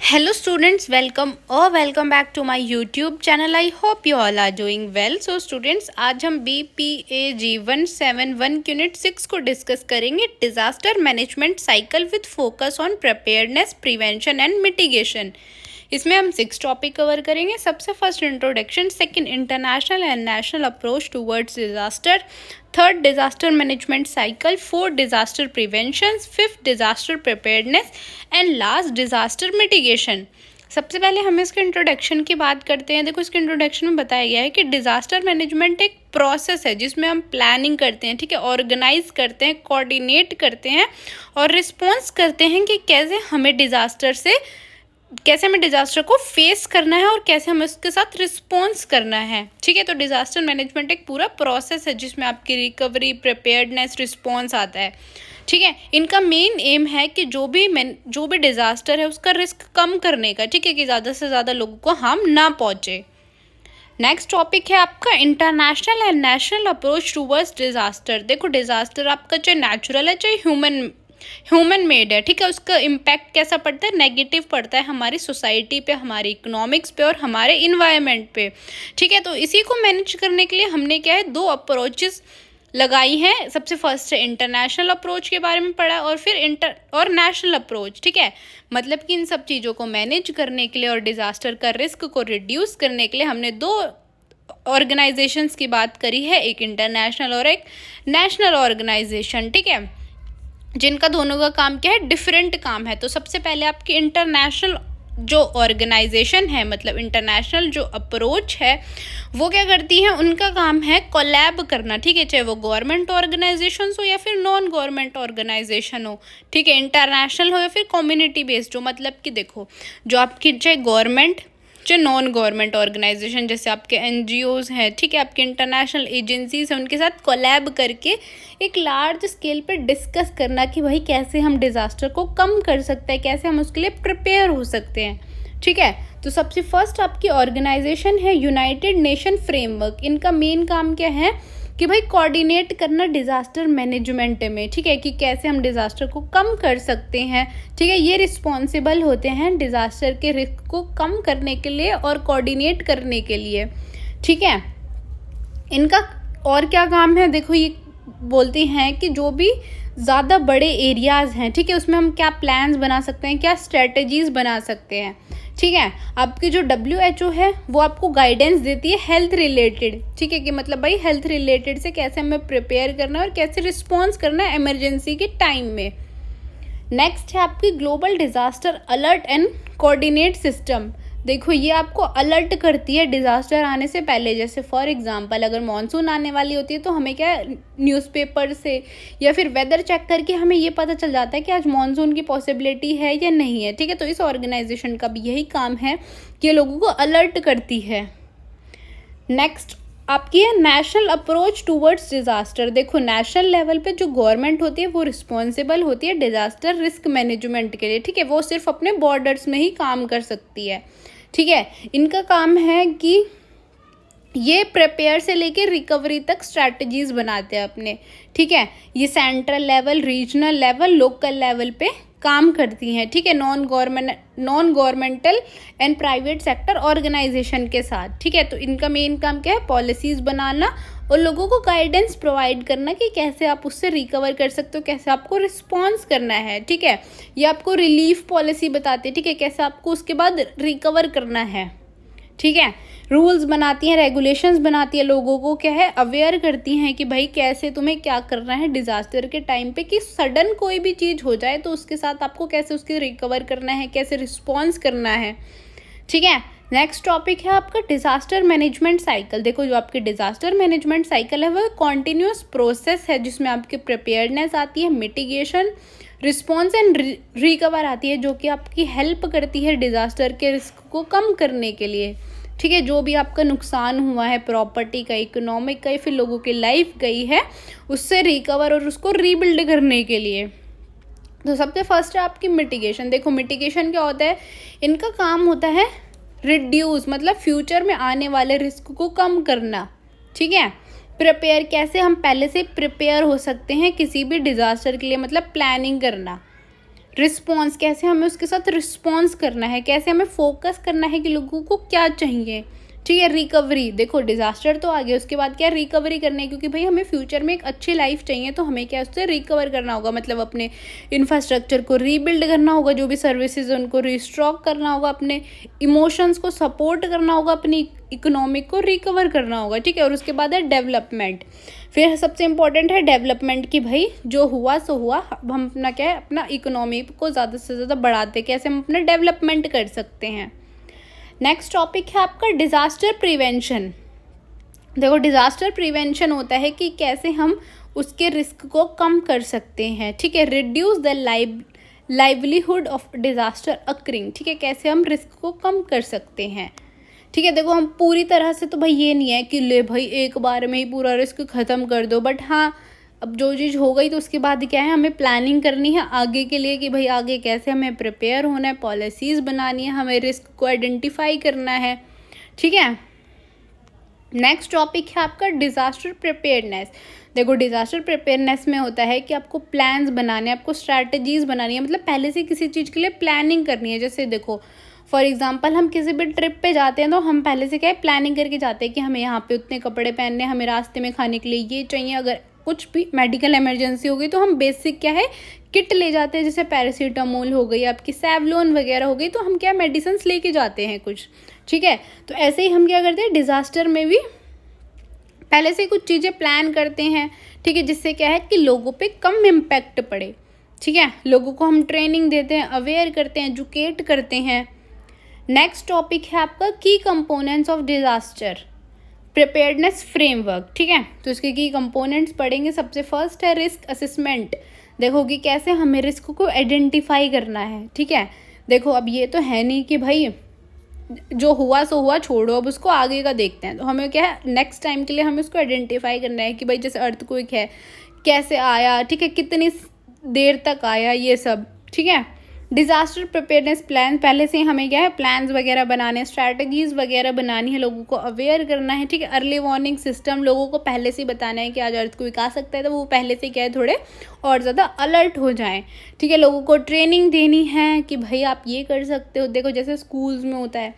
Hello students, welcome back to my YouTube channel. I hope you all are doing well. So students, आज हम BPAG 171 unit 6 को discuss करेंगे disaster management cycle with focus on preparedness, prevention and mitigation. इसमें हम 6 topic cover करेंगे। सबसे first introduction, second international and national approach towards disaster, third disaster management cycle, fourth disaster prevention, fifth disaster preparedness and last disaster mitigation. सबसे पहले हम इसके introduction की बात करते हैं। देखो, इसके इंट्रोडक्शन में बताया गया है कि डिजास्टर मैनेजमेंट एक प्रोसेस है जिसमें हम प्लानिंग करते हैं, ठीक है, ऑर्गेनाइज करते हैं, कोऑर्डिनेट करते हैं और रिस्पॉन्स करते हैं कि कैसे हमें डिजास्टर को फेस करना है और कैसे हमें उसके साथ रिस्पॉन्स करना है। ठीक है, तो डिजास्टर मैनेजमेंट एक पूरा प्रोसेस है जिसमें आपकी रिकवरी, प्रिपेयर्डनेस, रिस्पॉन्स आता है। ठीक है, इनका मेन एम है कि जो भी डिजास्टर है उसका रिस्क कम करने का, ठीक है, कि ज़्यादा से ज़्यादा लोगों को हार्म ना पहुँचे। नेक्स्ट टॉपिक है आपका international and national approach towards disaster. देखो, डिजास्टर आपका चाहे नेचुरल है चाहे ह्यूमन मेड है, ठीक है, उसका इम्पैक्ट कैसा पड़ता है? नेगेटिव पड़ता है हमारी सोसाइटी पे, हमारी इकोनॉमिक्स पे और हमारे इन्वायरमेंट पे। ठीक है, तो इसी को मैनेज करने के लिए हमने क्या है, 2 अप्रोचेस लगाई हैं। सबसे फर्स्ट है इंटरनेशनल अप्रोच के बारे में पढ़ा और फिर और नेशनल अप्रोच। ठीक है, मतलब कि इन सब चीज़ों को मैनेज करने के लिए और डिज़ास्टर का रिस्क को रिड्यूस करने के लिए हमने 2 ऑर्गेनाइजेशंस की बात करी है, एक इंटरनेशनल और एक नेशनल ऑर्गेनाइजेशन। ठीक है, जिनका दोनों का काम क्या है, डिफरेंट काम है। तो सबसे पहले आपकी इंटरनेशनल जो ऑर्गेनाइजेशन है, मतलब इंटरनेशनल जो अप्रोच है, वो क्या करती है, उनका काम है कोलैब करना। ठीक है, चाहे वो गवर्नमेंट ऑर्गेनाइजेशन हो या फिर नॉन गवर्नमेंट ऑर्गेनाइजेशन हो, ठीक है, इंटरनेशनल हो या फिर कम्युनिटी बेस्ड हो। मतलब कि देखो, जो आपकी चाहे गवर्नमेंट चाहे नॉन गवर्नमेंट ऑर्गेनाइजेशन, जैसे आपके एनजीओज हैं, ठीक है, आपके इंटरनेशनल एजेंसीज हैं, उनके साथ कोलैब करके एक लार्ज स्केल पे डिस्कस करना कि भाई कैसे हम डिज़ास्टर को कम कर सकते हैं, कैसे हम उसके लिए प्रिपेयर हो सकते हैं। ठीक है, तो सबसे फर्स्ट आपकी ऑर्गेनाइजेशन है यूनाइटेड नेशन फ्रेमवर्क। इनका मेन काम क्या है कि भाई कोऑर्डिनेट करना डिज़ास्टर मैनेजमेंट में, ठीक है, कि कैसे हम डिज़ास्टर को कम कर सकते हैं। ठीक है, ये रिस्पॉन्सिबल होते हैं डिज़ास्टर के रिस्क को कम करने के लिए और कोऑर्डिनेट करने के लिए। ठीक है, इनका और क्या काम है, देखो, ये बोलते हैं कि जो भी ज़्यादा बड़े एरियाज़ हैं, ठीक है, उसमें हम क्या प्लान्स बना सकते हैं, क्या स्ट्रेटजीज़ बना सकते हैं। ठीक है, आपकी जो WHO है वो आपको गाइडेंस देती है हेल्थ रिलेटेड, ठीक है, कि मतलब भाई हेल्थ रिलेटेड से कैसे हमें प्रिपेयर करना है और कैसे रिस्पॉन्स करना है इमरजेंसी के टाइम में। नेक्स्ट है आपकी global disaster alert and coordinate system. देखो, ये आपको अलर्ट करती है डिज़ास्टर आने से पहले। जैसे फॉर एग्जांपल, अगर मॉनसून आने वाली होती है तो हमें क्या, न्यूज़पेपर से या फिर वेदर चेक करके हमें ये पता चल जाता है कि आज मॉनसून की पॉसिबिलिटी है या नहीं है। ठीक है, तो इस ऑर्गेनाइजेशन का भी यही काम है कि लोगों को अलर्ट करती है। नेक्स्ट आपकी है नेशनल अप्रोच टूवर्ड्स डिज़ास्टर। देखो, नेशनल लेवल पे जो गवर्नमेंट होती है वो रिस्पॉन्सिबल होती है डिज़ास्टर रिस्क मैनेजमेंट के लिए। ठीक है, वो सिर्फ अपने बॉर्डर्स में ही काम कर सकती है। ठीक है, इनका काम है कि ये प्रिपेयर से लेके रिकवरी तक स्ट्रैटेजीज बनाते हैं अपने। ठीक है, ये central level, regional level, local level पे काम करती हैं। ठीक है, non governmental and private sector organization के साथ। ठीक है, तो इनका मेन काम क्या है, पॉलिसीज़ बनाना और लोगों को गाइडेंस प्रोवाइड करना कि कैसे आप उससे रिकवर कर सकते हो, कैसे आपको रिस्पॉन्स करना है। ठीक है, ये आपको रिलीफ पॉलिसी बताती है, ठीक है, कैसे आपको उसके बाद रिकवर करना है। ठीक है, रूल्स बनाती हैं, रेगुलेशंस बनाती है, लोगों को क्या है, अवेयर करती हैं कि भाई कैसे तुम्हें क्या करना है डिज़ास्टर के टाइम पे, कि सडन कोई भी चीज़ हो जाए तो उसके साथ आपको कैसे उसके रिकवर करना है, कैसे रिस्पॉन्स करना है। ठीक है, नेक्स्ट टॉपिक है आपका डिज़ास्टर मैनेजमेंट साइकिल। देखो, जो आपकी डिज़ास्टर मैनेजमेंट साइकिल है वो कॉन्टिन्यूस प्रोसेस है जिसमें आपकी प्रिपेयर्डनेस आती है, मिटिगेशन, रिस्पॉन्स एंड रिकवर आती है, जो कि आपकी हेल्प करती है डिज़ास्टर के रिस्क को कम करने के लिए। ठीक है, जो भी आपका नुकसान हुआ है प्रॉपर्टी का, इकोनॉमिक का या फिर लोगों की लाइफ गई है, उससे रिकवर और उसको रीबिल्ड करने के लिए। तो सबसे फर्स्ट है आपकी मिटिगेशन। देखो, मिटिगेशन क्या होता है, इनका काम होता है रिड्यूस, मतलब फ्यूचर में आने वाले रिस्क को कम करना। ठीक है, प्रिपेयर, कैसे हम पहले से प्रिपेयर हो सकते हैं किसी भी डिज़ास्टर के लिए, मतलब प्लानिंग करना। रिस्पॉन्स, कैसे हमें उसके साथ रिस्पॉन्स करना है, कैसे हमें फोकस करना है कि लोगों को क्या चाहिए, ठीक है। रिकवरी, देखो डिज़ास्टर तो आ गया, उसके बाद क्या रिकवरी करनी है, क्योंकि भाई हमें फ्यूचर में एक अच्छी लाइफ चाहिए, तो हमें क्या उससे रिकवर करना होगा, मतलब अपने इंफ्रास्ट्रक्चर को रीबिल्ड करना होगा, जो भी सर्विसेज हैं उनको रिस्टॉक करना होगा, अपने इमोशंस को सपोर्ट करना होगा, अपनी इकोनॉमिक को रिकवर करना होगा, ठीक है। और उसके बाद है डेवलपमेंट। फिर सबसे इम्पॉर्टेंट है डेवलपमेंट कि भाई जो हुआ सो हुआ, अब हम अपना क्या है, अपना इकोनॉमी को ज़्यादा से ज़्यादा बढ़ाते, कैसे हम अपना डेवलपमेंट कर सकते हैं। नेक्स्ट टॉपिक है आपका डिज़ास्टर प्रिवेंशन। देखो डिज़ास्टर प्रिवेंशन होता है कि कैसे हम उसके रिस्क को कम कर सकते हैं, ठीक है। Reduce the livelihood of disaster occurring, ठीक है, कैसे हम रिस्क को कम कर सकते हैं, ठीक है। देखो हम पूरी तरह से तो भाई ये नहीं है कि ले भाई एक बार में ही पूरा रिस्क ख़त्म कर दो, बट हाँ अब जो चीज़ हो गई तो उसके बाद क्या है, हमें प्लानिंग करनी है आगे के लिए कि भाई आगे कैसे हमें प्रिपेयर होना है, पॉलिसीज़ बनानी है, हमें रिस्क को आइडेंटिफाई करना है, ठीक है। नेक्स्ट टॉपिक है आपका डिज़ास्टर प्रिपेयर्डनेस। देखो डिज़ास्टर प्रिपेयरनेस में होता है कि आपको प्लान्स बनाने हैं, आपको स्ट्रैटेजीज़ बनानी है, मतलब पहले से किसी चीज़ के लिए प्लानिंग करनी है। जैसे देखो फॉर एग्जांपल हम किसी भी ट्रिप पे जाते हैं तो हम पहले से क्या है, प्लानिंग करके जाते हैं कि हमें यहाँ पे उतने कपड़े पहनने, हमें रास्ते में खाने के लिए ये चाहिए, अगर कुछ भी मेडिकल इमरजेंसी हो गई तो हम बेसिक क्या है किट ले जाते हैं, जैसे पैरासीटामोल हो गई, आपकी सेवलोन वगैरह हो गई, तो हम क्या मेडिसिन लेके जाते हैं कुछ, ठीक है। तो ऐसे ही हम क्या करते हैं डिज़ास्टर में भी पहले से कुछ चीज़ें प्लान करते हैं, ठीक है, जिससे क्या है कि लोगों पे कम इम्पैक्ट पड़े, ठीक है। लोगों को हम ट्रेनिंग देते हैं, अवेयर करते हैं, एजुकेट करते हैं। नेक्स्ट टॉपिक है आपका की components of disaster preparedness framework, ठीक है। तो इसके की कंपोनेंट्स पढ़ेंगे। सबसे फर्स्ट है रिस्क असेसमेंट। देखो कि कैसे हमें रिस्क को आइडेंटिफाई करना है, ठीक है। देखो अब ये तो है नहीं कि भाई जो हुआ सो हुआ छोड़ो, अब उसको आगे का देखते हैं, तो हमें क्या है नेक्स्ट टाइम के लिए हमें उसको आइडेंटिफाई करना है कि भाई जैसे अर्थक्वेक है कैसे आया, ठीक है, कितनी देर तक आया, ये सब, ठीक है। डिज़ास्टर प्रिपेयरनेस प्लान, पहले से ही हमें क्या है प्लान्स वगैरह बनाने, स्ट्रैटेजीज़ वगैरह बनानी है, लोगों को अवेयर करना है, ठीक है। अर्ली वार्निंग सिस्टम, लोगों को पहले से ही बताना है कि आज अर्थक्वेक आ सकता है, तो वो पहले से क्या है थोड़े और ज़्यादा अलर्ट हो जाएं, ठीक है। लोगों को ट्रेनिंग देनी है कि भाई आप ये कर सकते हो। देखो जैसे स्कूल्स में होता है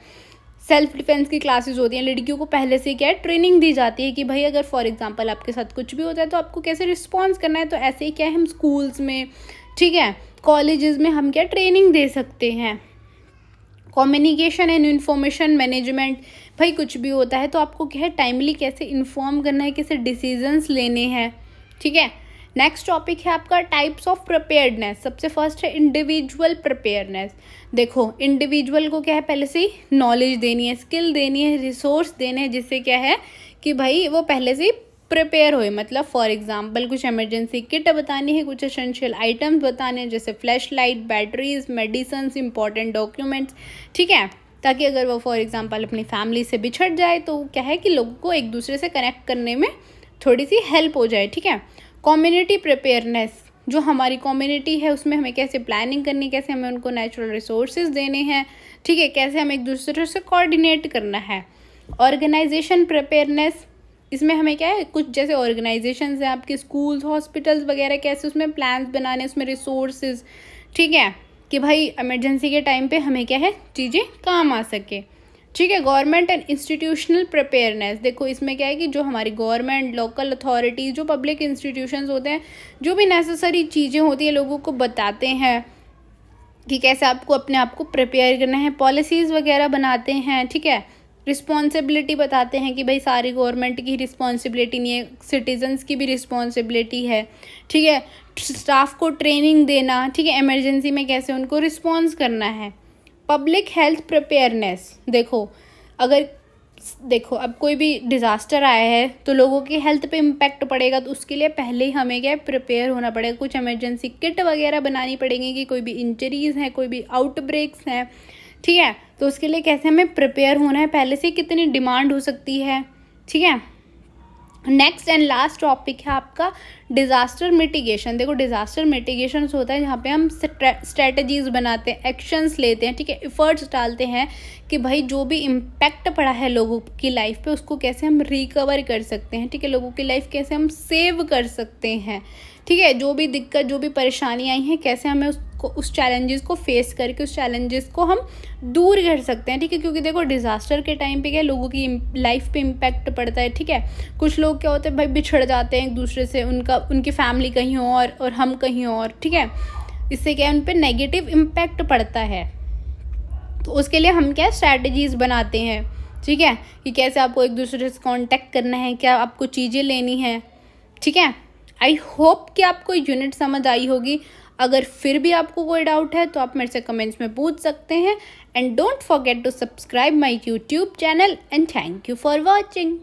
सेल्फ डिफेंस की क्लासेस होती हैं, लड़कियों को पहले से क्या है ट्रेनिंग दी जाती है कि भाई अगर फॉर एग्जांपल आपके साथ कुछ भी होता है तो आपको कैसे रिस्पॉन्स करना है। तो ऐसे ही क्या है हम स्कूल्स में, ठीक है, कॉलेजेस में हम क्या ट्रेनिंग दे सकते हैं। कम्युनिकेशन एंड इन्फॉर्मेशन मैनेजमेंट, भाई कुछ भी होता है तो आपको क्या है टाइमली कैसे इन्फॉर्म करना है, कैसे डिसीजंस लेने हैं, ठीक है। नेक्स्ट टॉपिक है आपका टाइप्स ऑफ प्रिपेयर्डनेस। सबसे फर्स्ट है इंडिविजुअल प्रिपेयर्डनेस। देखो इंडिविजुअल को क्या है पहले से ही नॉलेज देनी है, स्किल देनी है, रिसोर्स देने हैं, जिससे क्या है कि भाई वो पहले से ही प्रिपेयर होए। मतलब फॉर एग्जांपल कुछ इमरजेंसी किट बतानी है, कुछ एसेंशियल आइटम्स बताने हैं, जैसे flash light, batteries, medicine, important documents, ठीक है, ताकि अगर वो फॉर एग्जांपल अपनी फैमिली से बिछड़ जाए तो क्या है कि लोगों को एक दूसरे से कनेक्ट करने में थोड़ी सी हेल्प हो जाए, ठीक है। कम्युनिटी प्रिपेयरनेस, जो हमारी कम्युनिटी है उसमें हमें कैसे प्लानिंग करनी है, कैसे हमें उनको नेचुरल रिसोर्सेज देने हैं, ठीक है, कैसे हमें एक दूसरे से कोऑर्डिनेट करना है। ऑर्गेनाइजेशन प्रिपेयरनेस, इसमें हमें क्या है कुछ जैसे ऑर्गेनाइजेशंस हैं आपके स्कूल्स, हॉस्पिटल्स वगैरह, कैसे उसमें प्लान्स बनाने, उसमें रिसोर्सेज, ठीक है, कि भाई इमरजेंसी के टाइम पे हमें क्या है चीज़ें काम आ सके, ठीक है। गवर्नमेंट एंड इंस्टीट्यूशनल प्रिपेयरनेस, देखो इसमें क्या है कि जो हमारी गवर्नमेंट, लोकल अथॉरिटीज़, जो पब्लिक इंस्टीट्यूशंस होते हैं, जो भी नेसेसरी चीज़ें होती हैं लोगों को बताते हैं कि कैसे आपको अपने आप को प्रिपेयर करना है, पॉलिसीज़ वगैरह बनाते हैं, ठीक है। रिस्पॉन्सिबिलिटी बताते हैं कि भाई सारी गवर्नमेंट की रिस्पॉन्सिबिलिटी नहीं है, सिटीजन्स की भी रिस्पॉन्सिबिलिटी है, ठीक है। स्टाफ को ट्रेनिंग देना, ठीक है, इमरजेंसी में कैसे उनको रिस्पॉन्स करना है। पब्लिक हेल्थ प्रिपेयरनेस, देखो अब कोई भी डिज़ास्टर आया है तो लोगों की हेल्थ पे इम्पैक्ट पड़ेगा, तो उसके लिए पहले ही हमें क्या प्रिपेयर होना पड़ेगा, कुछ इमरजेंसी किट वगैरह बनानी पड़ेगी कि कोई भी इंजरीज़ हैं, कोई भी आउटब्रेक्स हैं, ठीक है। तो उसके लिए कैसे हमें प्रिपेयर होना है, पहले से कितनी डिमांड हो सकती है, ठीक है। नेक्स्ट एंड लास्ट टॉपिक है आपका डिज़ास्टर मिटिगेशन। देखो डिज़ास्टर मिटिगेशन होता है जहाँ पे हम स्ट्रेटजीज़ बनाते हैं, एक्शंस लेते हैं, ठीक है, एफर्ट्स डालते हैं कि भाई जो भी इम्पैक्ट पड़ा है लोगों की लाइफ पे उसको कैसे हम रिकवर कर सकते हैं, ठीक है, लोगों की लाइफ कैसे हम सेव कर सकते हैं, ठीक है, जो भी दिक्कत, जो भी परेशानी आई हैं, कैसे हमें उस चैलेंजेस को फेस करके उस चैलेंजेस को हम दूर कर सकते हैं। ठीक है, क्योंकि देखो डिज़ास्टर के टाइम पे क्या लोगों की लाइफ पे इम्पैक्ट पड़ता है। ठीक है, कुछ लोग क्या होते हैं भाई, बिछड़ जाते हैं एक दूसरे से, उनकी फैमिली कहीं और हम कहीं और। ठीक है, इससे क्या है, उन पर नेगेटिव इम्पैक्ट पड़ता है। तो उसके लिए हम क्या स्ट्रैटेजीज़ बनाते हैं। ठीक है, कि कैसे आपको एक दूसरे से कांटेक्ट करना है, क्या आपको चीज़ें लेनी है। ठीक है, आई होप कि आपको यूनिट समझ आई होगी। अगर फिर भी आपको कोई डाउट है तो आप मेरे से कमेंट्स में पूछ सकते हैं। And don't forget to subscribe my YouTube channel and thank you for watching.